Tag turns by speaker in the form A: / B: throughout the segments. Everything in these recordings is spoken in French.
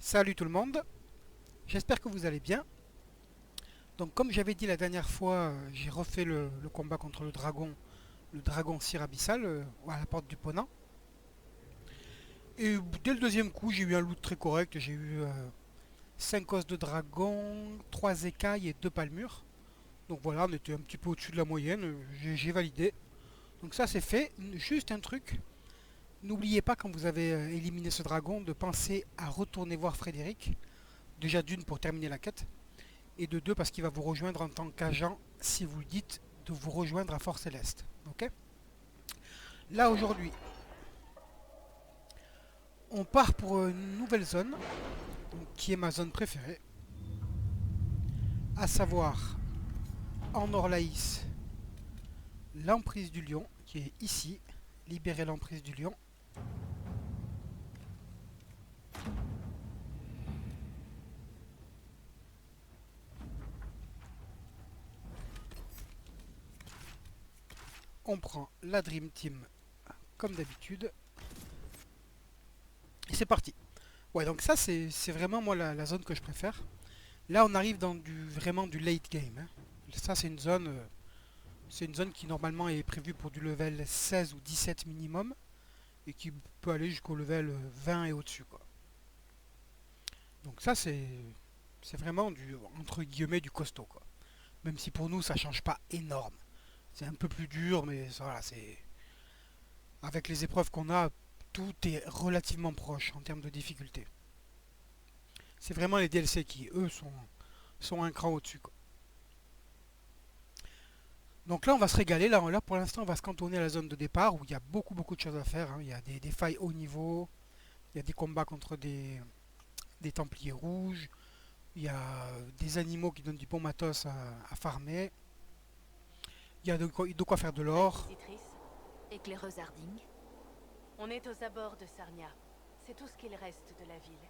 A: Salut tout le monde, j'espère que vous allez bien. Donc comme j'avais dit la dernière fois, j'ai refait le combat contre le dragon Sir Abyssal à la porte du Ponant. Et dès le deuxième coup, j'ai eu un loot très correct, j'ai eu 5 os de dragon, 3 écailles et 2 palmures. Donc voilà, on était un petit peu au-dessus de la moyenne, j'ai validé. Donc ça c'est fait, juste un truc, n'oubliez pas quand vous avez éliminé ce dragon de penser à retourner voir Frédéric. Déjà d'une pour terminer la quête. Et de deux parce qu'il va vous rejoindre en tant qu'agent si vous lui dites de vous rejoindre à Fort Céleste. Ok. Là aujourd'hui, on part pour une nouvelle zone, donc, qui est ma zone préférée, à savoir en Orlaïs, l'emprise du lion, qui est ici, libérer l'emprise du lion. On prend la Dream Team comme d'habitude. Et c'est parti. Ouais, donc ça c'est vraiment moi la zone que je préfère. Là on arrive dans vraiment du late game, hein. Ça c'est une zone qui normalement est prévue pour du level 16 ou 17 minimum et qui peut aller jusqu'au level 20 et au-dessus, quoi. Donc ça c'est vraiment du entre guillemets du costaud, quoi. Même si pour nous ça change pas énorme. C'est un peu plus dur, mais voilà, c'est avec les épreuves qu'on a, tout est relativement proche en termes de difficulté. C'est vraiment les DLC qui eux sont un cran au-dessus, quoi. Donc là, on va se régaler. Là, pour l'instant, on va se cantonner à la zone de départ où il y a beaucoup de choses à faire, hein. Il y a des failles haut niveau, il y a des combats contre des Templiers rouges, il y a des animaux qui donnent du bon matos à farmer, il y a de quoi faire de l'or.
B: Inquisitrice, éclaireuse Harding. On est aux abords de Sarnia. C'est tout ce qu'il reste de la ville.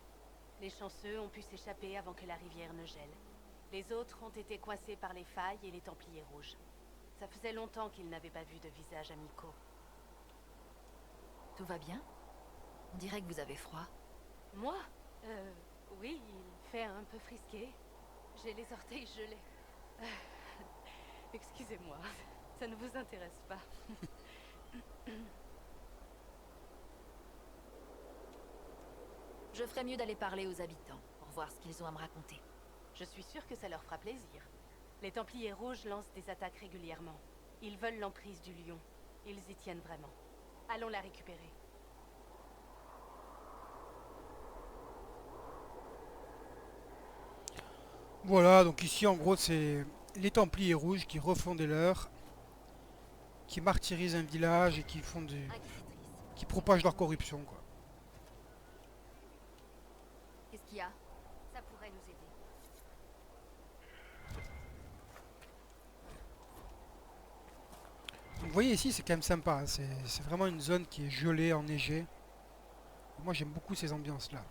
B: Les chanceux ont pu s'échapper avant que la rivière ne gèle. Les autres ont été coincés par les failles et les Templiers rouges. Ça faisait longtemps qu'ils n'avaient pas vu de visage amicaux.
C: Tout va bien? On dirait que vous avez froid.
B: Moi oui, il fait un peu frisqué. J'ai les orteils gelés. Excusez-moi, ça ne vous intéresse pas.
C: Je ferais mieux d'aller parler aux habitants pour voir ce qu'ils ont à me raconter.
B: Je suis sûre que ça leur fera plaisir. Les Templiers rouges lancent des attaques régulièrement. Ils veulent l'emprise du lion. Ils y tiennent vraiment. Allons la récupérer.
A: Voilà, donc ici en gros c'est les Templiers rouges qui refont des leurs, qui martyrisent un village et
C: Inquisitrice,
A: qui
C: c'est quoi
A: propagent leur
C: ton nom?
A: corruption, quoi.
C: Qu'est-ce qu'il y a? Ça pourrait nous aider.
A: Donc, vous voyez ici c'est quand même sympa, hein. C'est vraiment une zone qui est gelée, enneigée. Moi j'aime beaucoup ces ambiances là.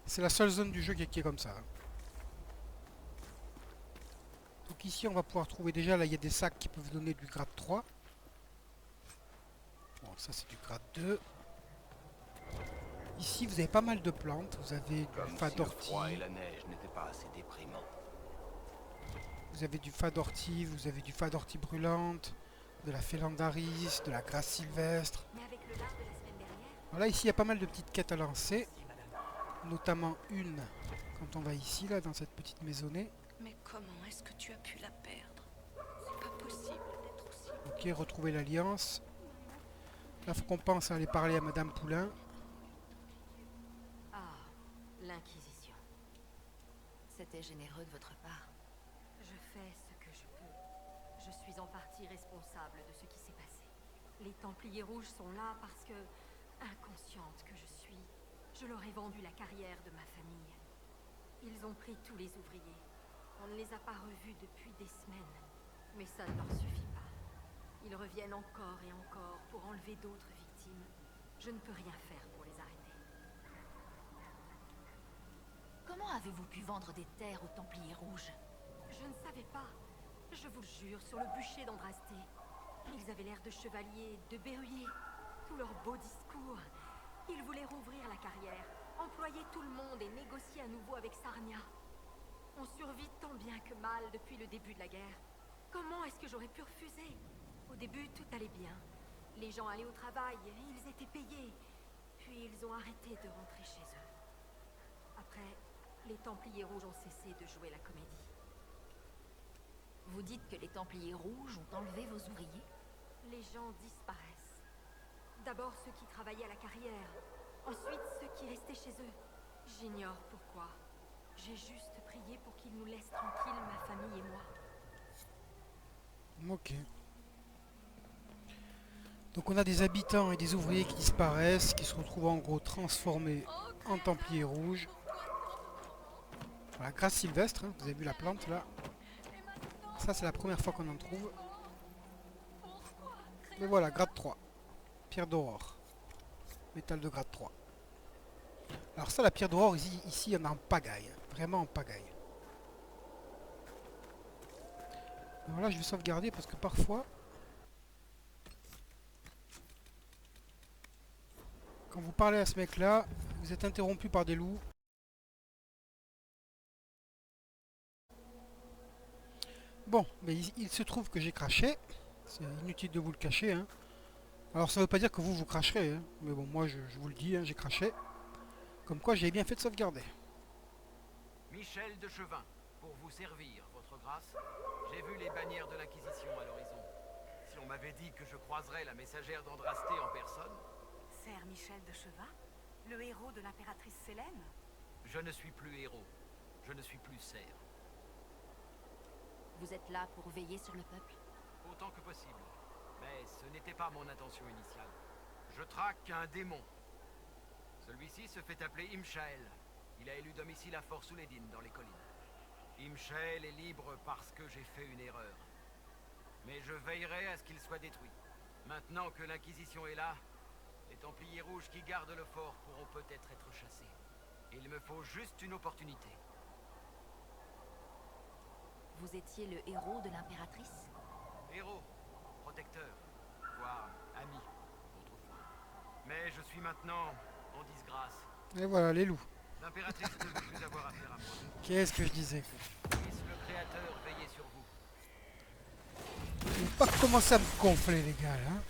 A: C'est la seule zone du jeu qui est comme ça, hein. Donc ici on va pouvoir trouver déjà, là il y a des sacs qui peuvent donner du grade 3. Bon, ça c'est du grade 2. Ici vous avez pas mal de plantes, vous avez du
D: Comme
A: fat
D: si le froid et
A: d'ortie,
D: la neige n'étaient pas assez déprimants.
A: vous avez du fat d'ortie, vous avez du fat d'ortie brûlante, de la félandaris, de la grasse sylvestre.
C: Mais avec le lard de la semaine dernière?
A: Voilà, ici il y a pas mal de petites quêtes à lancer, notamment une quand on va ici, là, dans cette petite maisonnée.
B: Mais comment est-ce que tu as pu la perdre? C'est pas possible d'être aussi...
A: Ok, retrouver l'Alliance. Là, faut qu'on pense à aller parler à Madame Poulain.
C: Ah, l'Inquisition. C'était généreux de votre part. Je fais ce que je peux. Je suis en partie responsable de ce qui s'est passé. Les Templiers rouges sont là parce que, inconsciente que je suis, je leur ai vendu la carrière de ma famille. Ils ont pris tous les ouvriers. On ne les a pas revus depuis des semaines. Mais ça ne leur suffit pas. Ils reviennent encore et encore pour enlever d'autres victimes. Je ne peux rien faire pour les arrêter.
E: Comment avez-vous pu vendre des terres aux Templiers rouges?
C: Je ne savais pas. Je vous le jure, sur le bûcher d'Andrasté. Ils avaient l'air de chevaliers, de berruyers. Tous leurs beaux discours. Ils voulaient rouvrir la carrière, employer tout le monde et négocier à nouveau avec Sarnia. On survit tant bien que mal depuis le début de la guerre. Comment est-ce que j'aurais pu refuser? Au début, tout allait bien. Les gens allaient au travail, ils étaient payés. Puis ils ont arrêté de rentrer chez eux. Après, les Templiers Rouges ont cessé de jouer la comédie.
E: Vous dites que les Templiers Rouges ont enlevé vos ouvriers?
C: Les gens disparaissent. D'abord ceux qui travaillaient à la carrière. Ensuite ceux qui restaient chez eux. J'ignore pourquoi. J'ai juste prié pour qu'ils nous laissent tranquilles, ma famille et moi.
A: Ok. Donc on a des habitants et des ouvriers qui disparaissent, qui se retrouvent en gros transformés en Templiers Rouges. Voilà, grâce sylvestre, hein, vous avez vu la plante là. Ça c'est la première fois qu'on en trouve. Et voilà, grade 3. Pierre d'aurore. Métal de grade 3. Alors ça, la pierre d'aurore, ici, il y en a en pagaille. Vraiment en pagaille. Alors là, je vais sauvegarder parce que parfois, quand vous parlez à ce mec-là, vous êtes interrompu par des loups. Bon, mais il se trouve que j'ai craché. C'est inutile de vous le cacher, hein. Alors ça veut pas dire que vous cracherez, hein. Mais bon, moi je vous le dis, hein, j'ai craché. Comme quoi j'ai bien fait de sauvegarder.
D: Michel de Chevin, pour vous servir, votre grâce, j'ai vu les bannières de l'Inquisition à l'horizon. Si on m'avait dit que je croiserais la messagère d'Andrasté en personne,
B: Sir Michel de Chevin, le héros de l'impératrice Célène?
D: je ne suis plus héros, je ne suis plus serf.
E: Vous êtes là pour veiller sur le peuple?
D: Autant que possible. Mais ce n'était pas mon intention initiale. Je traque un démon. Celui-ci se fait appeler Imshael. Il a élu domicile à Fort Souledine, dans les collines. Imshael est libre parce que j'ai fait une erreur. Mais je veillerai à ce qu'il soit détruit. Maintenant que l'Inquisition est là, les Templiers Rouges qui gardent le fort pourront peut-être être chassés. Il me faut juste une opportunité.
E: Vous étiez le héros de l'impératrice?
D: Héros, protecteur, voire ami, autrefois. Mais je suis maintenant en disgrâce.
A: Et voilà, les loups.
D: L'impératrice ne veut plus avoir affaire à moi.
A: Qu'est-ce que je disais?
D: Puisse le Créateur veiller sur vous.
A: Vous ne pas commencer à me gonfler, les gars, là.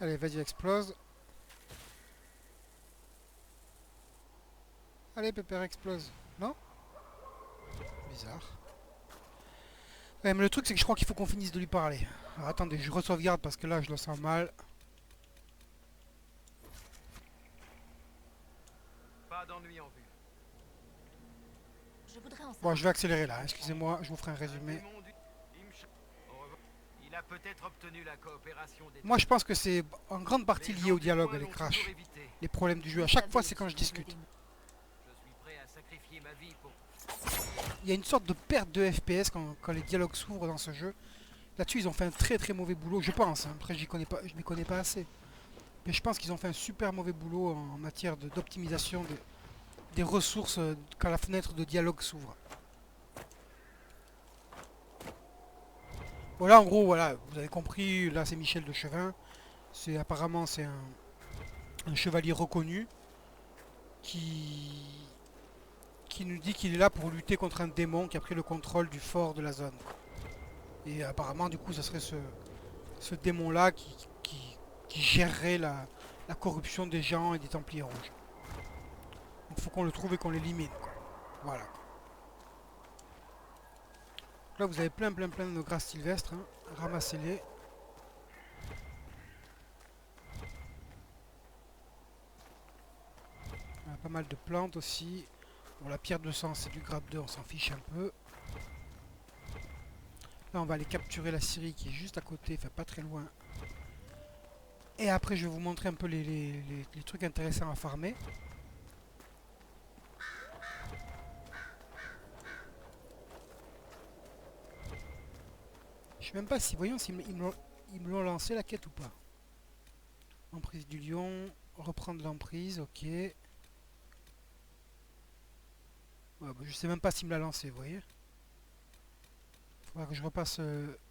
A: Allez, vas-y, explose. Allez, Pépère, explose. Non? Bizarre. Ouais, mais le truc, c'est que je crois qu'il faut qu'on finisse de lui parler. Alors, attendez, je re-sauvegarde parce que là, je le sens mal.
D: Pas d'ennui en vue.
E: Je voudrais en
A: Bon,
E: savoir.
A: je vais accélérer là. Excusez-moi, je vous ferai un résumé.
D: Démon du- Au revoir. Il a peut-être obtenu la coopération des...
A: Moi, je pense que c'est en grande partie
D: Les
A: lié
D: gens
A: au
D: du
A: dialogue,
D: coin
A: les
D: l'ont
A: crashs,
D: toujours évité.
A: les problèmes du jeu. À
E: Vous
A: chaque
E: savez
A: fois, c'est quand je
E: qui est le
A: discute.
E: démon.
D: Je suis prêt à sacrifier ma vie pour...
A: Il y a une sorte de perte de FPS quand les dialogues s'ouvrent dans ce jeu. Là-dessus, ils ont fait un très très mauvais boulot, je pense. Hein. Après, je ne m'y connais pas assez. Mais je pense qu'ils ont fait un super mauvais boulot en matière d'optimisation des ressources quand la fenêtre de dialogue s'ouvre. Voilà, en gros, voilà, vous avez compris. Là, c'est Michel de Chevin. Apparemment, c'est un chevalier reconnu qui nous dit qu'il est là pour lutter contre un démon qui a pris le contrôle du fort de la zone. Et apparemment, du coup, ça serait ce démon-là qui gérerait la corruption des gens et des Templiers Rouges. Il faut qu'on le trouve et qu'on l'élimine, quoi. Voilà. Là, vous avez plein de grâces sylvestres. Hein. Ramassez-les. On a pas mal de plantes aussi. Bon, la pierre de sang, c'est du grade 2, on s'en fiche un peu. Là, on va aller capturer la Syrie qui est juste à côté, enfin pas très loin. Et après, je vais vous montrer un peu les trucs intéressants à farmer. Je sais même pas si, voyons, s'ils Ils me l'ont lancé la quête ou pas? Emprise du lion, reprendre l'emprise, ok. Ouais, bah, je sais même pas s'il me l'a lancé, vous voyez. Faudra que je repasse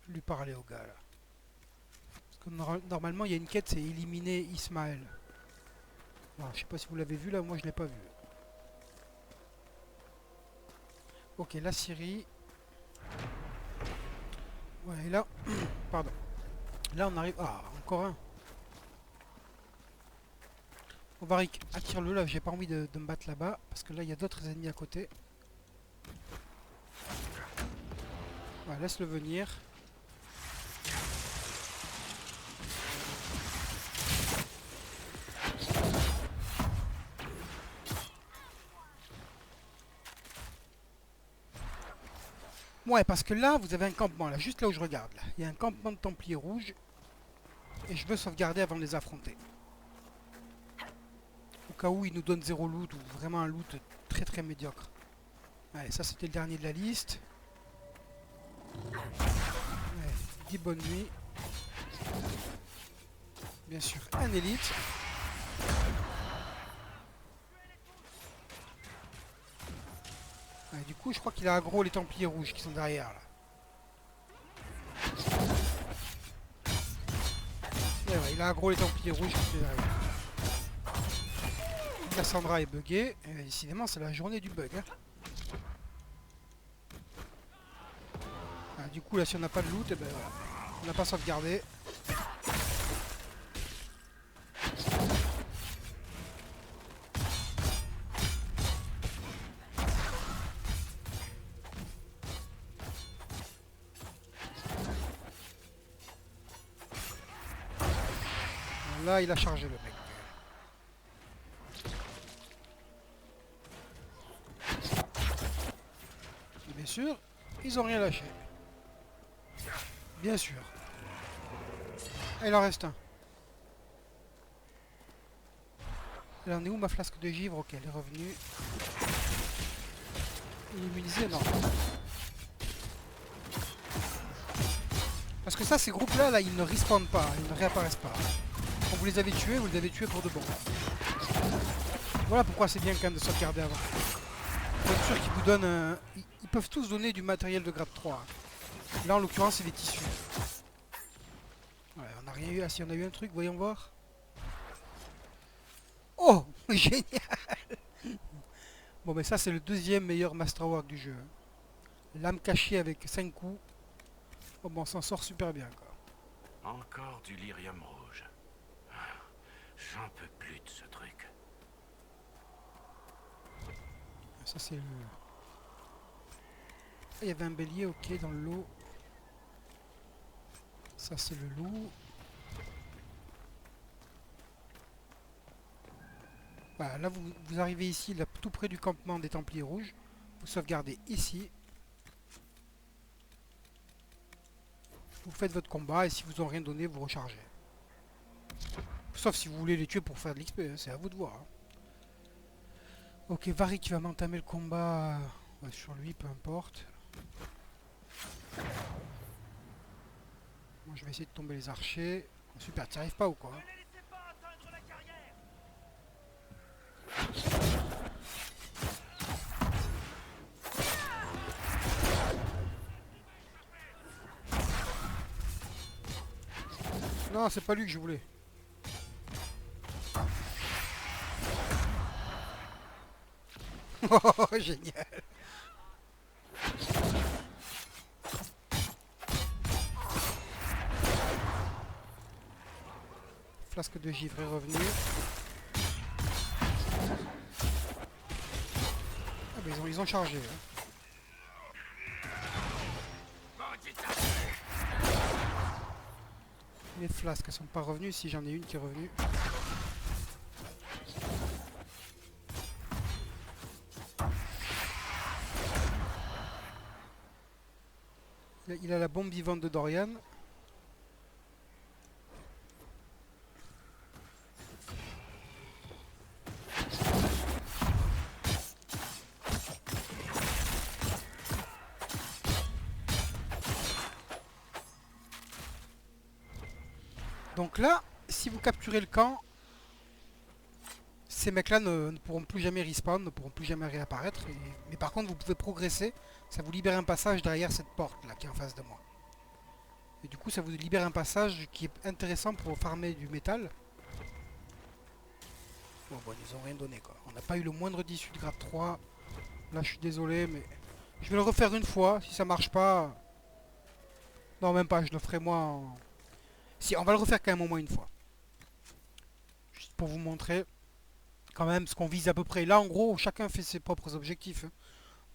A: lui parler au gars là. Parce que normalement il y a une quête, c'est éliminer Ismaël. Alors, je sais pas si vous l'avez vu là, moi je l'ai pas vu. Ok, la Syrie. Ouais, et là, pardon. Là on arrive. Ah, encore un. On va attire-le là, j'ai pas envie de me battre là-bas. Parce que là il y a d'autres ennemis à côté. Ouais, laisse-le venir. Ouais, parce que là, vous avez un campement, là, juste là où je regarde. Là. Il y a un campement de Templiers rouges. Et je veux sauvegarder avant de les affronter. Au cas où ils nous donnent zéro loot, ou vraiment un loot très très médiocre. Allez, ça c'était le dernier de la liste. Ouais, dis bonne nuit. Bien sûr, un élite. Ouais, du coup, je crois qu'il a aggro les Templiers rouges qui sont derrière là. Ouais, il a aggro les Templiers rouges qui sont derrière. Cassandra est buggée. Et décidément, c'est la journée du bug. Hein. Ah, du coup, là, si on n'a pas de loot, eh ben, voilà. On n'a pas sauvegardé. Là, il a chargé le mec. Et bien sûr, ils ont rien lâché. Bien sûr. Ah, il en reste un. Là, on est où ma flasque de givre? Ok, elle est revenue. Il est immunisé? Non. Parce que ça, ces groupes-là, là, ils ne respawnent pas, ils ne réapparaissent pas. Quand vous les avez tués, vous les avez tués pour de bon. Voilà pourquoi c'est bien quand même de sauvegarder avant. Pour être sûr qu'ils vous donnent un... Ils peuvent tous donner du matériel de grade 3. Là, en l'occurrence, c'est des tissus. Ouais, on n'a rien eu. Ah, si, on a eu un truc, voyons voir. Oh, génial. Bon, mais ça, c'est le deuxième meilleur masterwork du jeu. Lame cachée avec 5 coups. Oh, bon, on s'en sort super bien, quoi.
F: Encore du lyrium rouge. J'en peux plus de ce truc.
A: Ça, c'est le... Ah, il y avait un bélier, ok, dans le lot. Ça, c'est le loup. Voilà, là, vous arrivez ici, là, tout près du campement des Templiers rouges. Vous sauvegardez ici. Vous faites votre combat et si vous n'ont rien donné, vous rechargez. Sauf si vous voulez les tuer pour faire de l'XP, hein, c'est à vous de voir. Hein. Ok, Varric qui va m'entamer le combat ouais, sur lui, peu importe. Moi je vais essayer de tomber les archers. Oh, super, t'y arrives pas ou quoi? Non, c'est pas lui que je voulais. Oh, génial. Flasque de givre est revenue. Ah bah ils ont chargé. Hein. Les flasques elles sont pas revenues, si j'en ai une qui est revenue. Il a la bombe vivante de Dorian. Donc là, si vous capturez le camp, ces mecs-là ne pourront plus jamais respawn, ne pourront plus jamais réapparaître. Mais par contre, vous pouvez progresser. Ça vous libère un passage derrière cette porte-là qui est en face de moi. Et du coup, ça vous libère un passage qui est intéressant pour farmer du métal. Bon, ils nous ont rien donné, quoi. On n'a pas eu le moindre d'issue de grade 3. Là, je suis désolé, mais... Je vais le refaire une fois. Si ça marche pas... Non, même pas. Je le ferai moi en... Si, on va le refaire quand même au moins une fois. Juste pour vous montrer quand même ce qu'on vise à peu près. Là, en gros, chacun fait ses propres objectifs. Hein.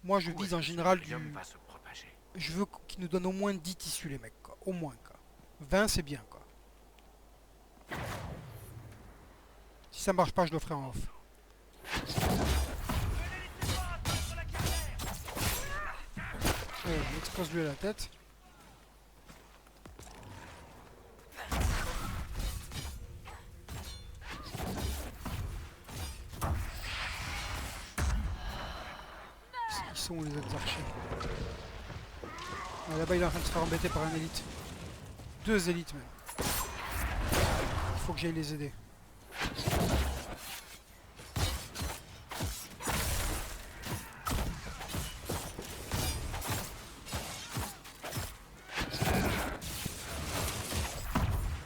A: Moi, je
F: Où
A: vise
F: est-ce
A: en
F: que ce
A: général
F: nucléum
A: du...
F: va se propager?
A: Je veux qu'ils nous donnent au moins 10 tissus, les mecs, quoi. Au moins, quoi. 20, c'est bien, quoi. Si ça marche pas, je le ferai en off. Explose-lui à la tête. Ils sont où les autres archers? Ah, là-bas, il est en train de se faire embêter par un élite. 2 élites, même. Il faut que j'aille les aider.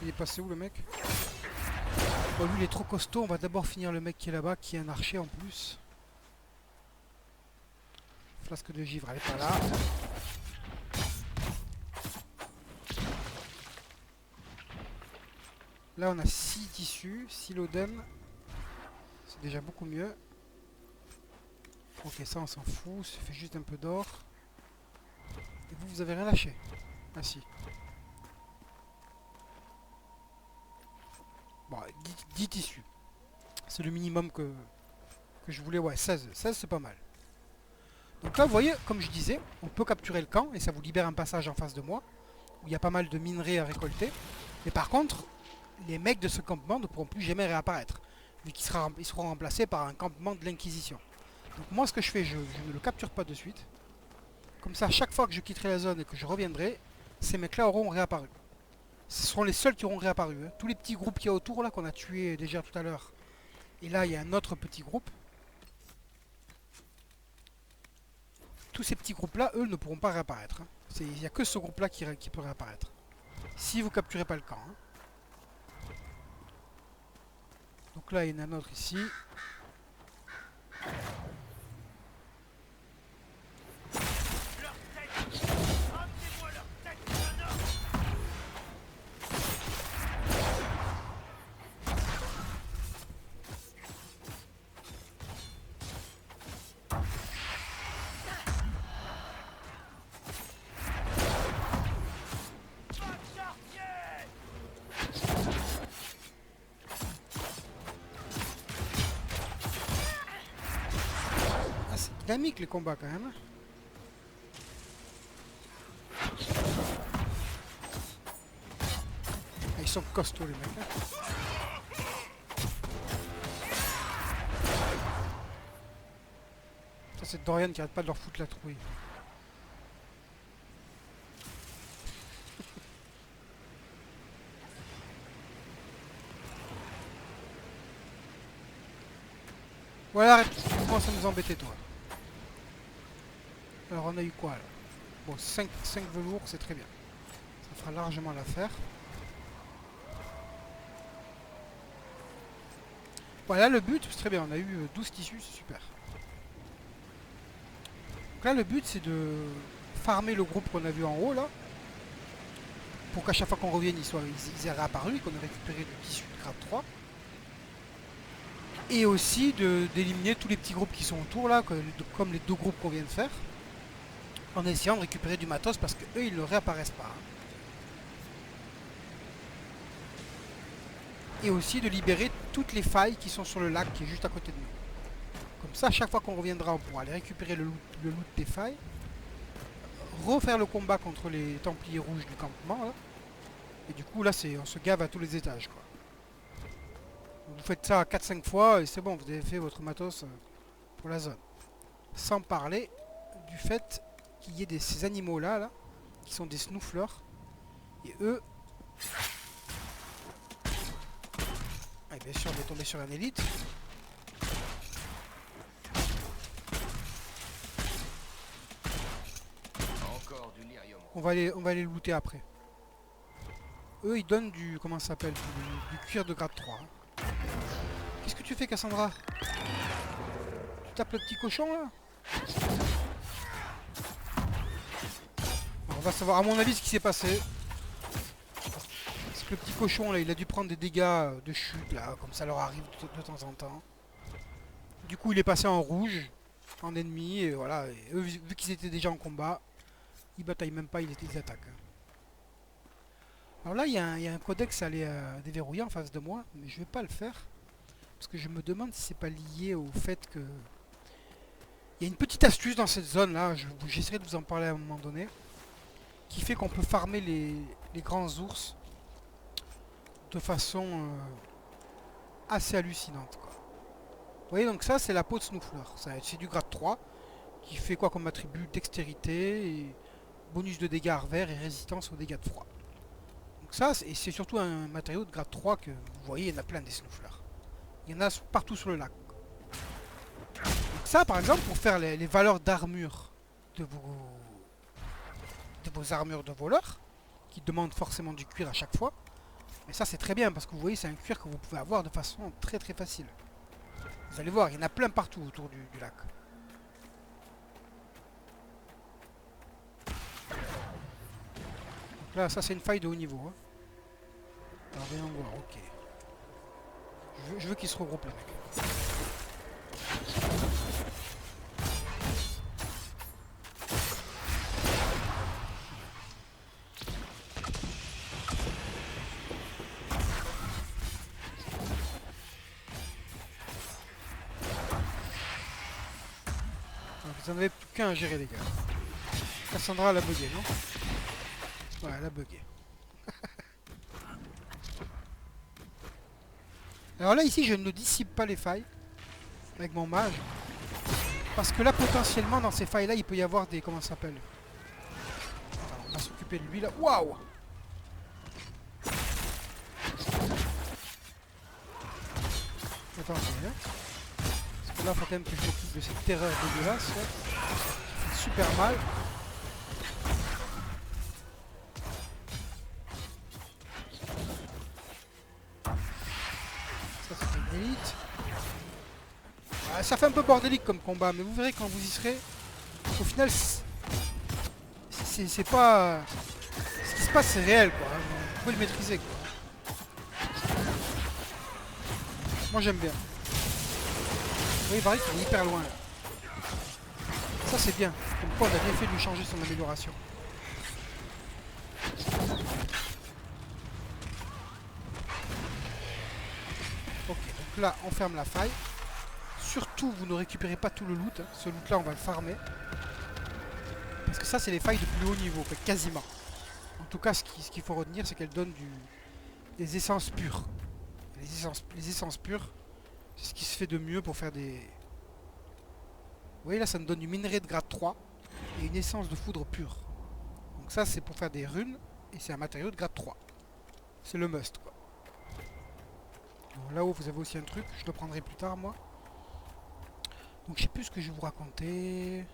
A: Il est passé où, le mec? Bon, lui, il est trop costaud. On va d'abord finir le mec qui est là-bas, qui est un archer en plus. Flasque de givre, elle est pas là. Là, on a 6 tissus, 6 l'odem. C'est déjà beaucoup mieux. Ok, ça, on s'en fout. Ça fait juste un peu d'or. Et vous, vous avez rien lâché? Ah si. Bon, 10 tissus. C'est le minimum que je voulais. Ouais, 16. 16, c'est pas mal. Donc là, vous voyez, comme je disais, on peut capturer le camp et ça vous libère un passage en face de moi où il y a pas mal de minerais à récolter. Et par contre, les mecs de ce campement ne pourront plus jamais réapparaître vu qu'ils seront remplacés par un campement de l'Inquisition. Donc moi, ce que je fais, je ne le capture pas de suite. Comme ça, chaque fois que je quitterai la zone et que je reviendrai, ces mecs-là auront réapparu. Ce seront les seuls qui auront réapparu. Hein. Tous les petits groupes qu'il y a autour, là, qu'on a tués déjà tout à l'heure. Et là, il y a un autre petit groupe. Tous ces petits groupes-là, eux, ne pourront pas réapparaître. Hein. Il n'y a que ce groupe-là qui peut réapparaître. Si vous capturez pas le camp. Hein. Donc là, il y en a un autre ici. Ah, c'est dynamique les combats quand même. Ah, ils sont costauds les mecs. Hein. Ça c'est Dorian qui arrête pas de leur foutre la trouille. Voilà, arrête, tu commences à nous embêter toi. Alors on a eu quoi là? Bon, 5 velours, c'est très bien. Ça fera largement l'affaire. Voilà, le but, c'est très bien, on a eu 12 tissus, c'est super. Donc là, le but, c'est de farmer le groupe qu'on a vu en haut, là. Pour qu'à chaque fois qu'on revienne, ils aient réapparu et qu'on ait récupéré du tissu de grade 3. Et aussi d'éliminer tous les petits groupes qui sont autour, là, comme les 2 groupes qu'on vient de faire. En essayant de récupérer du matos parce que eux ils ne réapparaissent pas. Hein. Et aussi de libérer toutes les failles qui sont sur le lac qui est juste à côté de nous. Comme ça, à chaque fois qu'on reviendra, on pourra aller récupérer le loot des failles, refaire le combat contre les Templiers rouges du campement. Là. Et du coup, là, on se gave à tous les étages. Quoi. Vous faites ça 4-5 fois et c'est bon, vous avez fait votre matos pour la zone. Sans parler du fait qu'il y ait ces animaux là, qui sont des snoufleurs. Et eux, bien sûr, on est tombé sur un élite.
G: Encore du lyrium.
A: On va aller looter après. Eux, ils donnent du... Comment ça s'appelle, du cuir de grade 3. Hein. Qu'est-ce que tu fais, Cassandra? Tu tapes le petit cochon, là? On va savoir, à mon avis, ce qui s'est passé. C'est que le petit cochon, là, il a dû prendre des dégâts de chute, là, comme ça leur arrive de temps en temps. Du coup, il est passé en rouge, en ennemi, et voilà. Et eux, vu qu'ils étaient déjà en combat, ils bataillent même pas, ils attaquent. Alors là, il y a un codex à aller déverrouiller en face de moi, mais je vais pas le faire. Parce que je me demande si c'est pas lié au fait que... Il y a une petite astuce dans cette zone là, j'essaierai de vous en parler à un moment donné, qui fait qu'on peut farmer les grands ours de façon assez hallucinante, quoi. Vous voyez, donc ça c'est la peau de Snoufleur, c'est du grade 3, qui fait quoi comme attribut? Dextérité, et bonus de dégâts revers et résistance aux dégâts de froid. Donc ça, c'est surtout un matériau de grade 3 que vous voyez, il y en a plein des Snoufleurs. Il y en a partout sur le lac. Donc ça, par exemple, pour faire les valeurs d'armure de vos armures de voleurs, qui demandent forcément du cuir à chaque fois. Mais ça, c'est très bien, parce que vous voyez, c'est un cuir que vous pouvez avoir de façon très très facile. Vous allez voir, il y en a plein partout autour du lac. Donc là, ça c'est une faille de haut niveau. Hein. Alors, voyons voir, ok. Je veux qu'ils se regroupent les mecs. Vous en avez plus qu'un à gérer, les gars. Cassandra, elle a bugué, non? Ouais, elle a bugué. Alors là, ici, je ne dissipe pas les failles avec mon mage. Parce que là, potentiellement, dans ces failles-là, il peut y avoir des... Comment ça s'appelle? On va s'occuper de lui, là. Waouh! Attendez, hein. Parce que là, il faut quand même que je m'occupe de cette terreur dégueulasse, là. Ça fait super mal. Ça, c'est une élite. Ouais, ça fait un peu bordélique comme combat, mais vous verrez quand vous y serez. Au final, c'est pas... Ce qui se passe, c'est réel, quoi. Vous pouvez le maîtriser, quoi. Moi, j'aime bien. Vous voyez, Varric, il est hyper loin, là. Ça, c'est bien. Comme quoi, on a bien fait de lui changer son amélioration. Ok, donc là, on ferme la faille. Surtout, vous ne récupérez pas tout le loot. Hein. Ce loot-là, on va le farmer. Parce que ça, c'est les failles de plus haut niveau, quasiment. En tout cas, ce qu'il faut retenir, c'est qu'elles donnent des essences pures. Les essences pures, c'est ce qui se fait de mieux pour faire des... Vous voyez, là, ça me donne du minerai de grade 3 et une essence de foudre pure. Donc ça, c'est pour faire des runes, et c'est un matériau de grade 3. C'est le must, quoi. Là-haut, vous avez aussi un truc, je le prendrai plus tard, moi. Donc je sais plus ce que je vais vous raconter.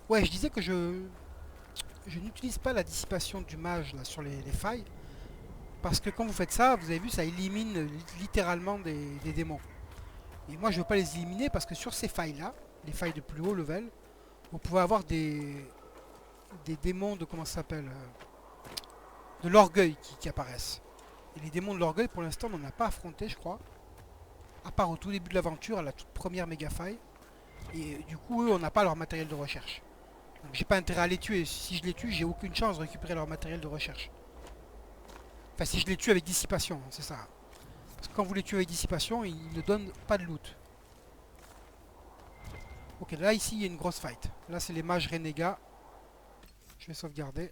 A: Ouais, je disais que je n'utilise pas la dissipation du mage là, sur les failles. Parce que quand vous faites ça, vous avez vu, ça élimine littéralement des démons. Et moi, je veux pas les éliminer parce que sur ces failles-là, les failles de plus haut level, vous pouvez avoir des démons de... Comment ça s'appelle de l'orgueil qui apparaissent. Et les démons de l'orgueil, pour l'instant, on n'en a pas affronté, je crois. À part au tout début de l'aventure, à la toute première méga faille. Et du coup, eux, on n'a pas leur matériel de recherche. Donc j'ai pas intérêt à les tuer. Si je les tue, j'ai aucune chance de récupérer leur matériel de recherche. Enfin, si je les tue avec dissipation, hein, c'est ça. Parce que quand vous les tuez avec dissipation, ils ne donnent pas de loot. Ok, là, ici, il y a une grosse fight. Là, c'est les mages renégats. Je vais sauvegarder.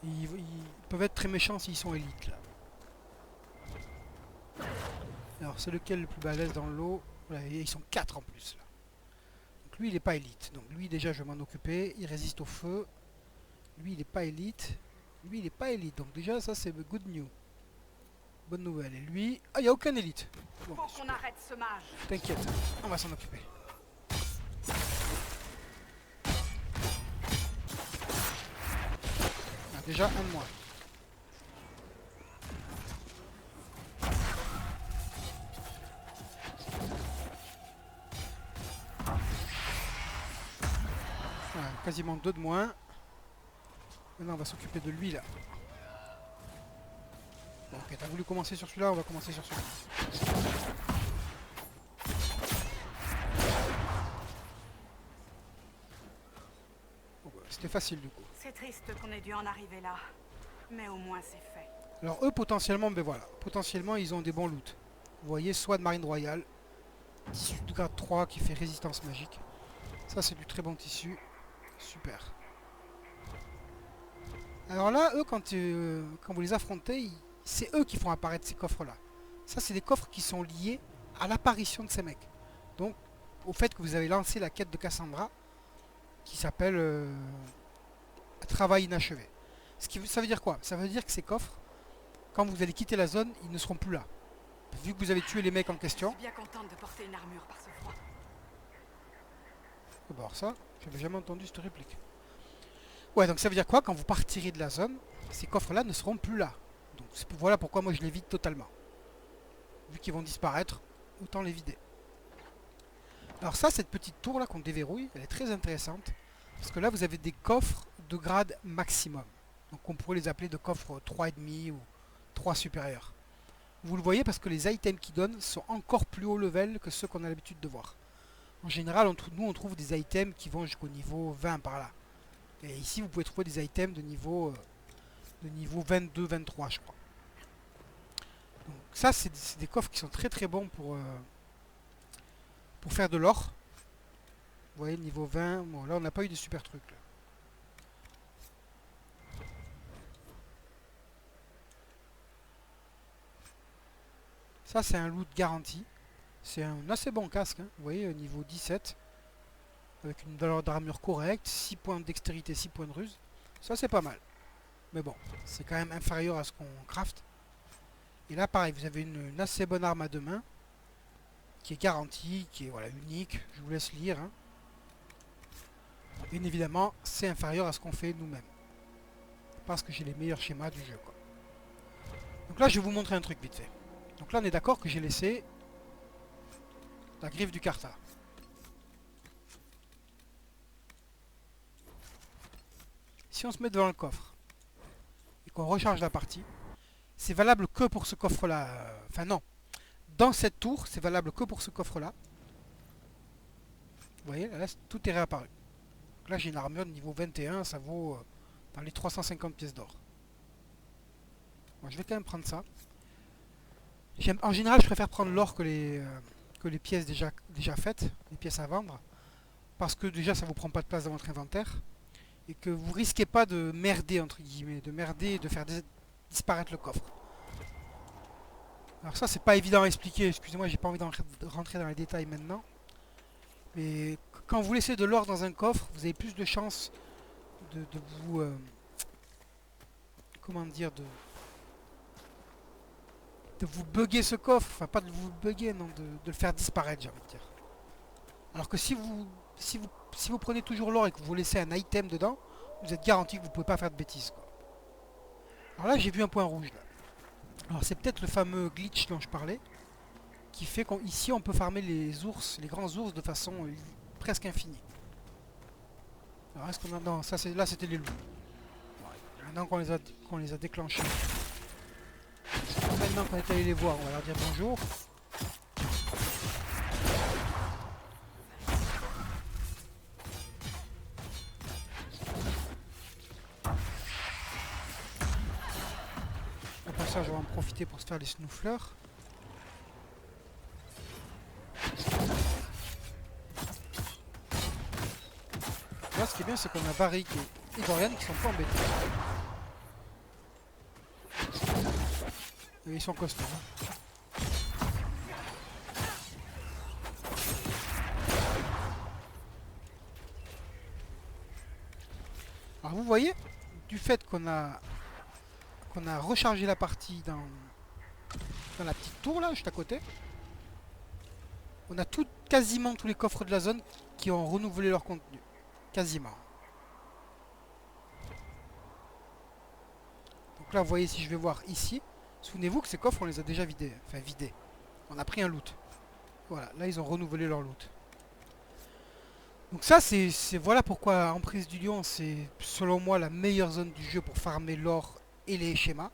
A: Ils peuvent être très méchants s'ils sont élites, là. Alors, c'est lequel le plus balèze dans l'eau? Voilà, ils sont 4 en plus, là. Donc lui, il n'est pas élite. Donc lui, déjà, je vais m'en occuper. Il résiste au feu. Lui, il n'est pas élite. Lui, il n'est pas élite. Donc déjà, ça, c'est good news. bonne nouvelle. Et lui... Ah, il n'y a aucun élite. Bon,
H: Faut qu'on arrête ce mage.
A: t'inquiète, on va s'en occuper. Ah, déjà, un de moins. Voilà, quasiment deux de moins. Maintenant, on va s'occuper de lui, là. Bon, ok, t'as voulu commencer sur celui-là, on va commencer sur celui-là. Bon, bah, c'était facile, du coup.
H: C'est triste qu'on ait dû en arriver là. Mais au moins c'est fait.
A: Alors eux potentiellement, ben voilà, potentiellement ils ont des bons loots. Vous voyez, soit de marine royale, tissu de grade 3 qui fait résistance magique. Ça c'est du très bon tissu, super. Alors là, eux quand vous les affrontez, c'est eux qui font apparaître ces coffres là. Ça c'est des coffres qui sont liés à l'apparition de ces mecs. Donc au fait que vous avez lancé la quête de Cassandra, qui s'appelle Travail inachevé. Ça veut dire quoi? Ça veut dire que ces coffres, quand vous allez quitter la zone, ils ne seront plus là. Vu que vous avez tué les mecs en
H: Je
A: question.
H: suis bien contente de porter une armure par ce froid.
A: D'abord ça, j'avais jamais entendu cette réplique. Ouais, donc ça veut dire quoi? Quand vous partirez de la zone, ces coffres-là ne seront plus là. Donc voilà pourquoi moi je les vide totalement. Vu qu'ils vont disparaître, autant les vider. Alors ça, cette petite tour là qu'on déverrouille, elle est très intéressante. Parce que là, vous avez des coffres de grade maximum. Donc on pourrait les appeler de coffres 3,5 ou 3 supérieurs. Vous le voyez parce que les items qu'ils donnent sont encore plus haut level que ceux qu'on a l'habitude de voir. En général, nous on trouve des items qui vont jusqu'au niveau 20 par là. Et ici vous pouvez trouver des items de niveau 22-23 je crois. Donc ça c'est des coffres qui sont très très bons pour faire de l'or. Vous voyez niveau 20, bon là on n'a pas eu de super trucs là. Ça c'est un loot garanti. C'est un assez bon casque, hein. Vous voyez, niveau 17. Avec une valeur d'armure correcte, 6 points de dextérité, 6 points de ruse. Ça c'est pas mal. Mais bon, c'est quand même inférieur à ce qu'on craft. Et là pareil, vous avez une assez bonne arme à deux mains. Qui est garantie, qui est voilà, unique. Je vous laisse lire. Hein. Bien évidemment, c'est inférieur à ce qu'on fait nous-mêmes. Parce que j'ai les meilleurs schémas du jeu, quoi. Donc là, je vais vous montrer un truc vite fait. Donc là, on est d'accord que j'ai laissé la griffe du Carta. Si on se met devant le coffre et qu'on recharge la partie, c'est valable que pour ce coffre-là. Enfin non. Dans cette tour, c'est valable que pour ce coffre-là. Vous voyez, là, tout est réapparu. Donc là, j'ai une armure de niveau 21, ça vaut dans les 350 pièces d'or. Bon, je vais quand même prendre ça. En général, je préfère prendre l'or que les pièces déjà faites, les pièces à vendre. Parce que déjà, ça vous prend pas de place dans votre inventaire. Et que vous risquez pas de merder, entre guillemets. De merder et de faire disparaître le coffre. Alors ça, c'est pas évident à expliquer. Excusez-moi, j'ai pas envie de rentrer dans les détails maintenant. Mais quand vous laissez de l'or dans un coffre, vous avez plus de chances de vous... comment dire, de vous bugger ce coffre, enfin pas de vous bugger, non, de le faire disparaître, j'ai envie de dire. Alors que si vous prenez toujours l'or et que vous laissez un item dedans, vous êtes garanti que vous ne pouvez pas faire de bêtises, quoi. Alors là, j'ai vu un point rouge, là. Alors c'est peut-être le fameux glitch dont je parlais, qui fait qu'ici on peut farmer les ours, les grands ours de façon presque infinie. Alors est-ce qu'on a... Non, ça là c'était les loups. Maintenant qu'on les a déclenchés. Maintenant qu'on est allé les voir, on va leur dire bonjour. Après ça, je vais en profiter pour se faire les snoufleurs. Là, ce qui est bien, c'est qu'on a Varric et Dorian qui sont pas embêtés. Et ils sont costauds. Alors vous voyez, du fait qu'on a rechargé la partie dans la petite tour là, juste à côté. On a quasiment tous les coffres de la zone qui ont renouvelé leur contenu. Quasiment. Donc là, vous voyez, si je vais voir ici, souvenez-vous que ces coffres, on les a déjà vidés. Enfin, vidés. On a pris un loot. Voilà, là, ils ont renouvelé leur loot. Donc ça, voilà pourquoi Emprise du Lion, c'est selon moi la meilleure zone du jeu pour farmer l'or et les schémas.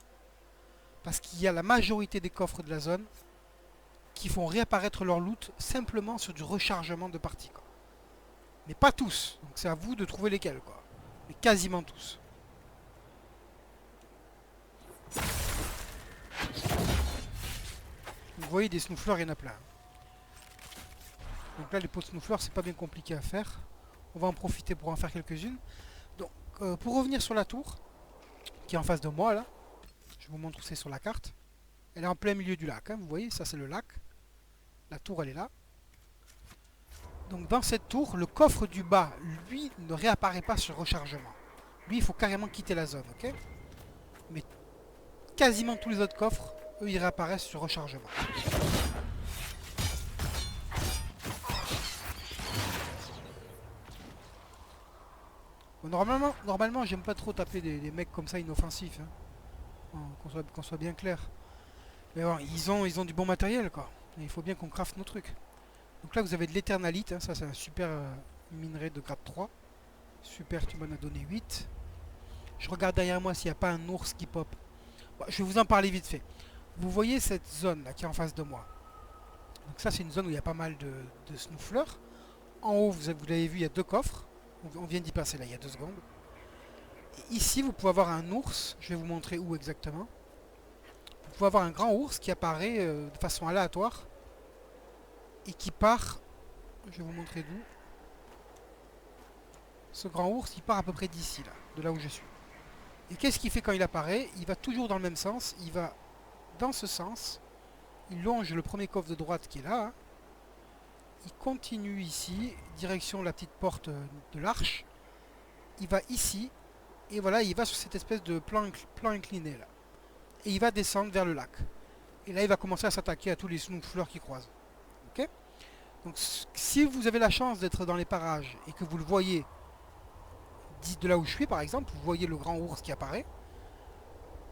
A: Parce qu'il y a la majorité des coffres de la zone qui font réapparaître leur loot simplement sur du rechargement de parties, quoi. Mais pas tous. Donc c'est à vous de trouver lesquels, quoi. Mais quasiment tous. Vous voyez, des snoufleurs, il y en a plein. Donc là, les pots de snoufleurs, c'est pas bien compliqué à faire. On va en profiter pour en faire quelques-unes. Donc, pour revenir sur la tour, qui est en face de moi, là. Je vous montre où c'est sur la carte. Elle est en plein milieu du lac, hein, vous voyez, ça c'est le lac. La tour, elle est là. Donc dans cette tour, le coffre du bas, lui, ne réapparaît pas sur rechargement. Lui, il faut carrément quitter la zone, ok? Mais quasiment tous les autres coffres, eux, ils réapparaissent sur rechargement. Bon, normalement j'aime pas trop taper des mecs comme ça inoffensifs. Hein. Qu'on soit bien clair. Mais bon, ils ont du bon matériel, quoi. Et il faut bien qu'on crafte nos trucs. Donc là, vous avez de l'éternalite. Hein. Ça, c'est un super minerai de grade 3. Super, tu m'en as donné 8. Je regarde derrière moi s'il n'y a pas un ours qui pop. Bon, je vais vous en parler vite fait. Vous voyez cette zone là qui est en face de moi. Donc ça, c'est une zone où il y a pas mal de snoufleurs. En haut, vous l'avez vu, il y a 2 coffres. On vient d'y passer là, il y a 2 secondes. Et ici, vous pouvez avoir un ours. Je vais vous montrer où exactement. Vous pouvez avoir un grand ours qui apparaît de façon aléatoire. Et qui part... Je vais vous montrer d'où. Ce grand ours, il part à peu près d'ici, là. De là où je suis. Et qu'est-ce qu'il fait quand il apparaît? Il va toujours dans le même sens. Il va dans ce sens. Il longe le premier coffre de droite qui est là. Hein. Il continue ici, direction la petite porte de l'arche. Il va ici. Et voilà, il va sur cette espèce de plan incliné là. Et il va descendre vers le lac. Et là, il va commencer à s'attaquer à tous les snoufleurs qui croisent. Ok? Donc, si vous avez la chance d'être dans les parages et que vous le voyez de là où je suis, par exemple, vous voyez le grand ours qui apparaît,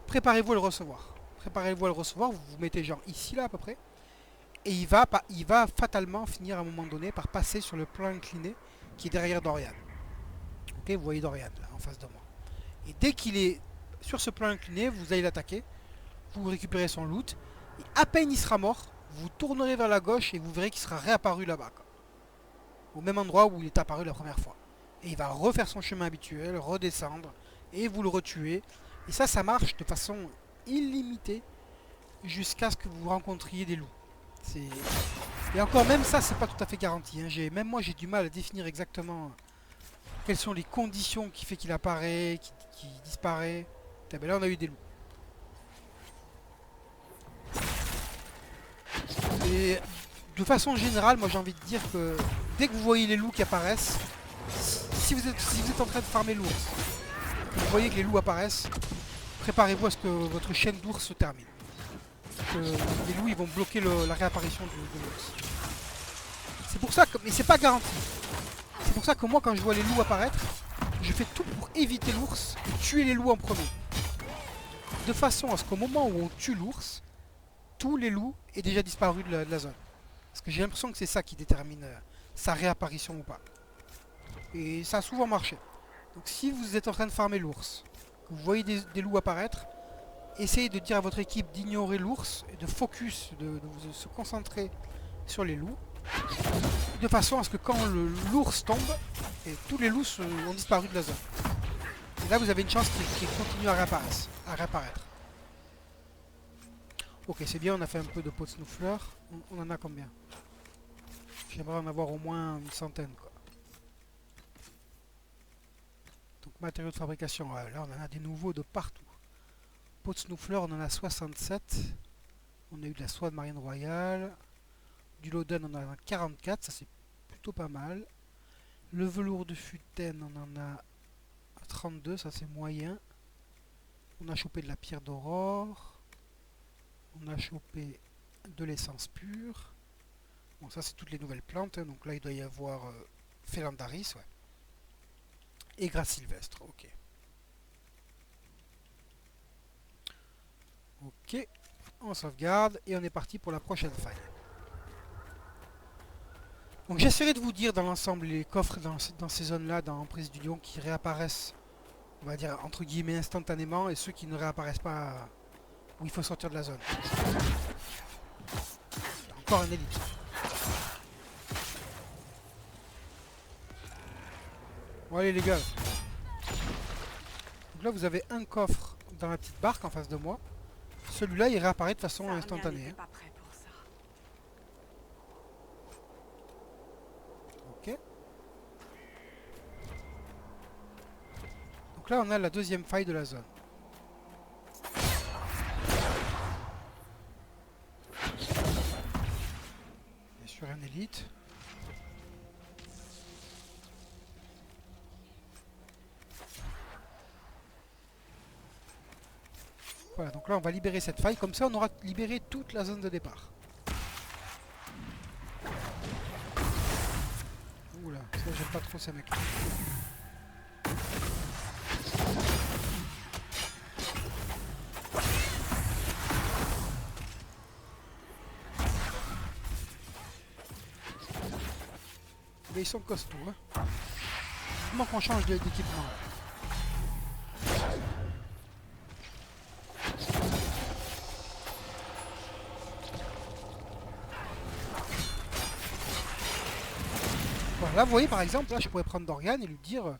A: préparez-vous à le recevoir. Préparez-vous à le recevoir, vous vous mettez genre ici, là, à peu près. Et il va fatalement finir à un moment donné par passer sur le plan incliné qui est derrière Dorian. Ok, vous voyez Dorian là en face de moi. Et dès qu'il est sur ce plan incliné, vous allez l'attaquer, vous récupérez son loot, et à peine il sera mort, vous tournerez vers la gauche et vous verrez qu'il sera réapparu là-bas. Au même endroit où il est apparu la première fois. Et il va refaire son chemin habituel, redescendre, et vous le retuez. Et ça marche de façon illimitée jusqu'à ce que vous rencontriez des loups. Et encore, même ça, c'est pas tout à fait garanti. Hein. Même moi, j'ai du mal à définir exactement quelles sont les conditions qui fait qu'il apparaît, qui disparaît. Ben là, on a eu des loups. Et de façon générale, moi, j'ai envie de dire que dès que vous voyez les loups qui apparaissent, si vous êtes en train de farmer l'ours, vous voyez que les loups apparaissent, préparez-vous à ce que votre chaîne d'ours se termine. Les loups ils vont bloquer la réapparition de l'ours. C'est pour ça que... Mais c'est pas garanti. C'est pour ça que moi quand je vois les loups apparaître, je fais tout pour éviter l'ours et tuer les loups en premier. De façon à ce qu'au moment où on tue l'ours, tous les loups aient déjà disparu de la zone. Parce que j'ai l'impression que c'est ça qui détermine sa réapparition ou pas. Et ça a souvent marché. Donc si vous êtes en train de farmer l'ours, que vous voyez des loups apparaître, essayez de dire à votre équipe d'ignorer l'ours et de focus, de se concentrer sur les loups, de façon à ce que quand l'ours tombe, et tous les loups ont disparu de la zone. Et là vous avez une chance qu'ils continuent à réapparaître. Ok, c'est bien, on a fait un peu de pots de snoufleurs. On en a combien? J'aimerais en avoir au moins une centaine, quoi. Donc matériaux de fabrication, ouais, là on en a des nouveaux de partout. Pot de snoufleurs, on en a 67. On a eu de la soie de marine royale. Du Loden, on en a 44, ça c'est plutôt pas mal. Le velours de futaine, on en a 32, ça c'est moyen. On a chopé de la pierre d'aurore. On a chopé de l'essence pure. Bon, ça c'est toutes les nouvelles plantes, hein. Donc là il doit y avoir Félandaris, ouais. Et Grasse Sylvestre, ok. Ok, on sauvegarde et on est parti pour la prochaine faille. Donc j'essaierai de vous dire dans l'ensemble les coffres dans ces zones-là, dans Emprise du Lion, qui réapparaissent, on va dire entre guillemets instantanément, et ceux qui ne réapparaissent pas où il faut sortir de la zone. Encore un élite. Bon allez les gars. Donc là vous avez un coffre dans la petite barque en face de moi. Celui-là il réapparaît de façon
H: Sarnia
A: instantanée.
H: n'était
A: Hein.
H: pas prêt pour ça.
A: Ok. Donc là on a la deuxième faille de la zone. Et sur un élite. Voilà, donc là on va libérer cette faille, comme ça on aura libéré toute la zone de départ. Oula, ça j'aime pas trop ces mecs. Mais ils sont costauds, hein. Comment qu'on change d'équipement là. Voilà, là vous voyez par exemple, là je pourrais prendre Dorian et lui dire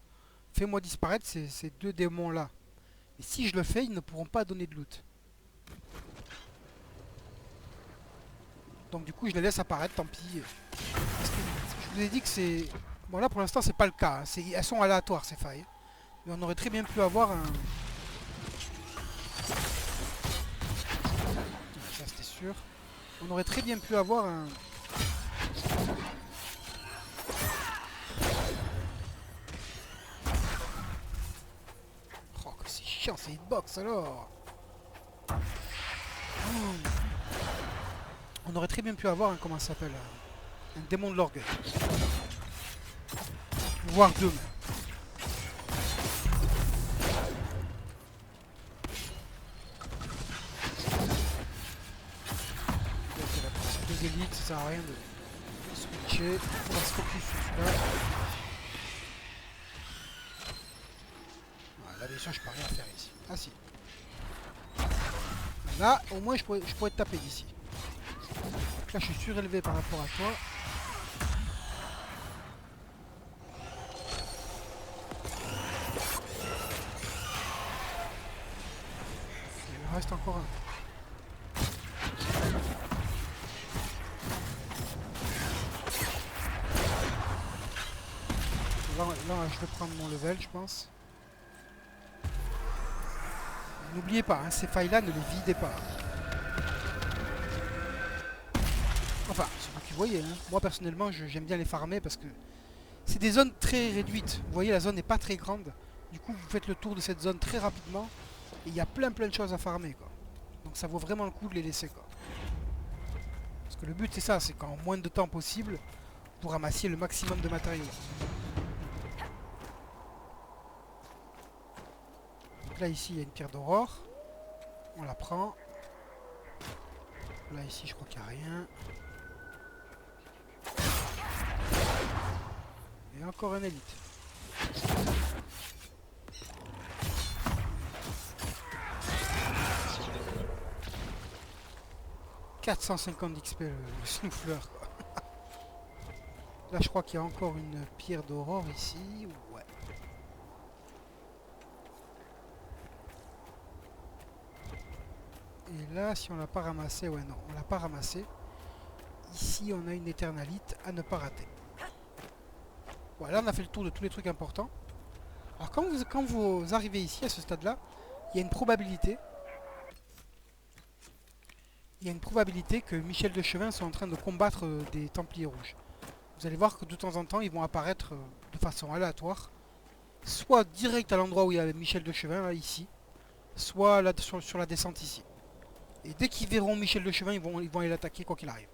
A: fais-moi disparaître ces deux démons là. Et si je le fais, ils ne pourront pas donner de loot. Donc du coup je les laisse apparaître, tant pis. Parce que je vous ai dit que c'est... Bon là pour l'instant c'est pas le cas, hein. Elles sont aléatoires ces failles. Mais on aurait très bien pu avoir un... Ça c'était sûr. On aurait très bien pu avoir un... Oh que c'est chiant, c'est hitbox alors. On aurait très bien pu avoir un... Comment ça s'appelle, un démon de l'orgueil. Voire deux même. Deux élites, ça sert à rien de switcher. On va se focus sur celui-là. Là bien sûr je peux rien faire ici. Ah si. Là au moins je pourrais te taper d'ici. Donc là je suis surélevé par rapport à toi. Il reste encore un. Là, je vais prendre mon level, je pense. N'oubliez pas, hein, ces failles-là, ne les videz pas. Enfin, c'est vous qui voyez. Hein. Moi, personnellement, j'aime bien les farmer parce que c'est des zones très réduites. Vous voyez, la zone n'est pas très grande. Du coup, vous faites le tour de cette zone très rapidement. Et il y a plein de choses à farmer, quoi. Donc ça vaut vraiment le coup de les laisser, quoi. Parce que le but, c'est ça, c'est qu'en moins de temps possible, vous ramassiez le maximum de matériaux. Donc là, ici, il y a une pierre d'aurore. On la prend. Là, ici, je crois qu'il n'y a rien. Et encore un élite. « 450 d'XP le snoufleur, quoi. Là, je crois qu'il y a encore une pierre d'aurore ici. Ouais. Et là, si on l'a pas ramassé, ouais, non, on l'a pas ramassé. Ici, on a une éternalite à ne pas rater. Voilà, on a fait le tour de tous les trucs importants. Alors, quand vous arrivez ici, à ce stade-là, il y a une probabilité. Il y a une probabilité que Michel de Chevin soit en train de combattre des Templiers rouges. Vous allez voir que de temps en temps, ils vont apparaître de façon aléatoire. Soit direct à l'endroit où il y a Michel de Chevin, là, ici. Soit là, sur la descente ici. Et dès qu'ils verront Michel de Chemin, ils vont aller l'attaquer quoi qu'il arrive.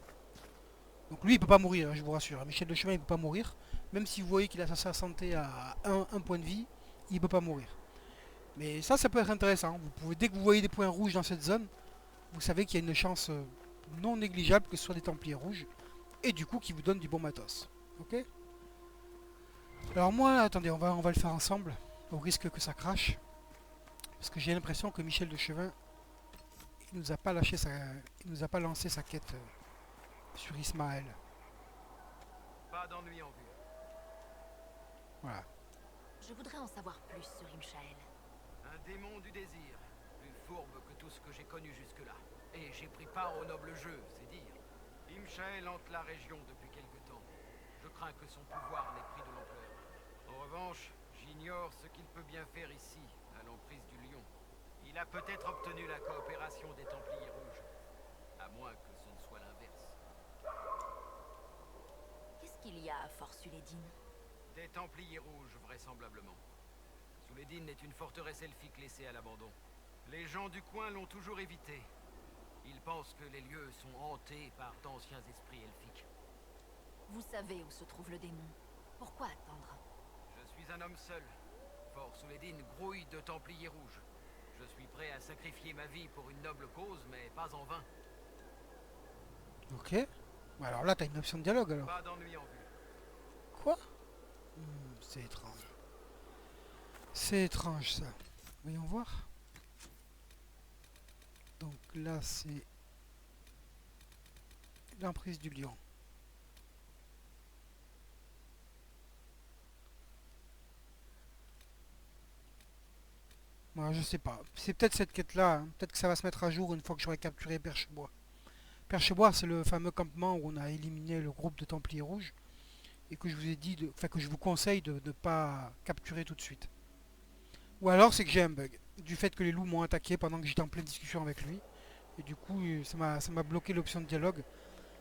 A: Donc lui il peut pas mourir, hein, je vous rassure. Michel de Chemin il peut pas mourir. Même si vous voyez qu'il a sa santé à un point de vie, il peut pas mourir. Mais ça peut être intéressant. Vous pouvez, dès que vous voyez des points rouges dans cette zone, vous savez qu'il y a une chance non négligeable que ce soit des Templiers rouges. Et du coup qui vous donne du bon matos. Ok? Alors moi, attendez, on va le faire ensemble. Au risque que ça crache. Parce que j'ai l'impression que Michel de Chemin, il nous a pas lâché il nous a pas lancé sa quête sur Ismaël.
D: Pas d'ennui en vue.
A: Voilà.
E: Je voudrais en savoir plus sur Imshael.
D: Un démon du désir, plus fourbe que tout ce que j'ai connu jusque-là. Et j'ai pris part au noble jeu, c'est dire. Imshael hante la région depuis quelque temps. Je crains que son pouvoir n'ait pris de l'ampleur. En revanche, j'ignore ce qu'il peut bien faire ici, à l'emprise du lion. Il a peut-être obtenu la coopération des Templiers rouges. À moins que ce ne soit l'inverse.
E: Qu'est-ce qu'il y a à Fort Sulédine?
D: Des Templiers rouges, vraisemblablement. Sulédine est une forteresse elfique laissée à l'abandon. Les gens du coin l'ont toujours évité. Ils pensent que les lieux sont hantés par d'anciens esprits elfiques.
E: Vous savez où se trouve le démon. Pourquoi attendre?
D: Je suis un homme seul. Fort Sulédine grouille de Templiers rouges. Je suis prêt à sacrifier ma vie pour une noble cause, mais pas en vain.
A: Ok. Bon, alors là, t'as une option de dialogue alors.
D: Pas d'ennui en vue.
A: Quoi? C'est étrange. C'est étrange ça. Voyons voir. Donc là, c'est l'emprise du lion. Moi, je sais pas. C'est peut-être cette quête-là. Hein. Peut-être que ça va se mettre à jour une fois que j'aurai capturé Perchebois. Perchebois, c'est le fameux campement où on a éliminé le groupe de Templiers rouges. Et que je vous ai dit, enfin que je vous conseille de ne pas capturer tout de suite. Ou alors c'est que j'ai un bug. Du fait que les loups m'ont attaqué pendant que j'étais en pleine discussion avec lui. Et du coup, ça m'a bloqué l'option de dialogue.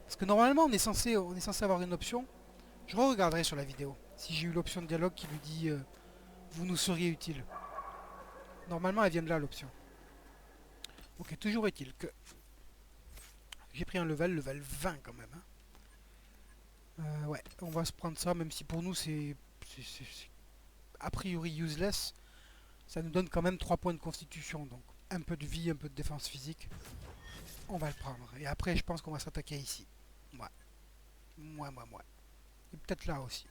A: Parce que normalement, on est censé avoir une option. Je regarderai sur la vidéo. Si j'ai eu l'option de dialogue qui lui dit vous nous seriez utile. Normalement, elle vient de là, l'option. Ok, toujours est-il que j'ai pris un level 20 quand même. Hein. Ouais, on va se prendre ça, même si pour nous c'est a priori useless. Ça nous donne quand même 3 points de constitution, donc un peu de vie, un peu de défense physique. On va le prendre. Et après, je pense qu'on va s'attaquer ici. Ouais. Moi. Et peut-être là aussi.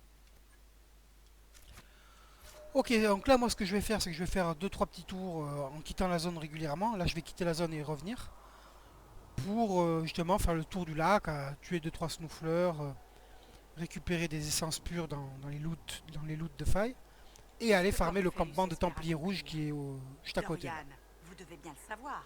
A: Ok, donc là, moi, ce que je vais faire, c'est que je vais faire 2-3 petits tours en quittant la zone régulièrement. Là, je vais quitter la zone et revenir. Pour justement faire le tour du lac, tuer 2-3 snoufleurs, récupérer des essences pures dans les loots de faille. Et aller farmer le campement de Templiers rouges qui est juste à côté.
H: Dorian, vous devez bien le savoir.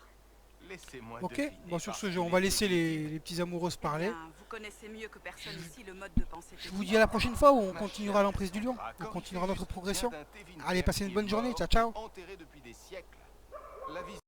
G: Laissez-moi
A: Ok,
G: deviner
A: bon sur
G: par
A: ce
G: qui
A: jeu, on va
G: les
A: laisser
G: exécuter.
A: les petits amoureux se
H: Eh
A: parler.
H: bien, vous connaissez mieux que personne ici le mode de pensée.
A: Je vous dis à la prochaine fois où on
G: Ma
A: continuera
G: chère
A: l'emprise du lion.
G: Cassandra,
A: On
G: corrigez
A: continuera notre
G: juste
A: progression.
G: bien d'un Tevin
A: Allez, passez une
G: qui est
A: bonne journée.
G: mort,
A: Ciao, ciao.
G: enterré depuis des siècles. La vision